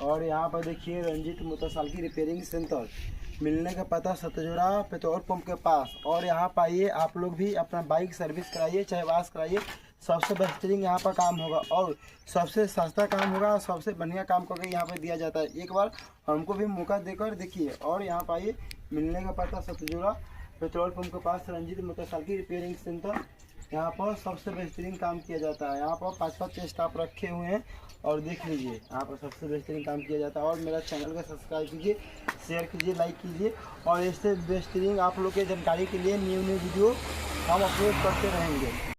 और यहाँ पर देखिए रंजीत मोटरसाइकिल रिपेयरिंग सेंटर, मिलने का पता सतजोरा पेट्रोल पंप के पास। और यहाँ पर आइए आप लोग भी अपना बाइक सर्विस कराइए चाहे वाश कराइए, सबसे बेहतरीन यहाँ पर काम होगा और सबसे सस्ता काम होगा, सबसे बढ़िया काम करके यहाँ पर दिया जाता है। एक बार हमको भी मौका देकर देखिए। और यहाँ पर आइए, मिलने का पता सतजोरा पेट्रोल पंप के पास रंजीत मोटरसाइकिल रिपेयरिंग सेंटर। यहाँ पर सबसे बेहतरीन काम किया जाता है। यहाँ पर 5-5 स्टाफ रखे हुए हैं और देख लीजिए यहाँ पर सबसे बेहतरीन काम किया जाता है। और मेरा चैनल को सब्सक्राइब कीजिए, शेयर कीजिए, लाइक कीजिए। और इससे बेहतरीन आप लोग के जानकारी के लिए न्यू वीडियो हम अपलोड करते रहेंगे।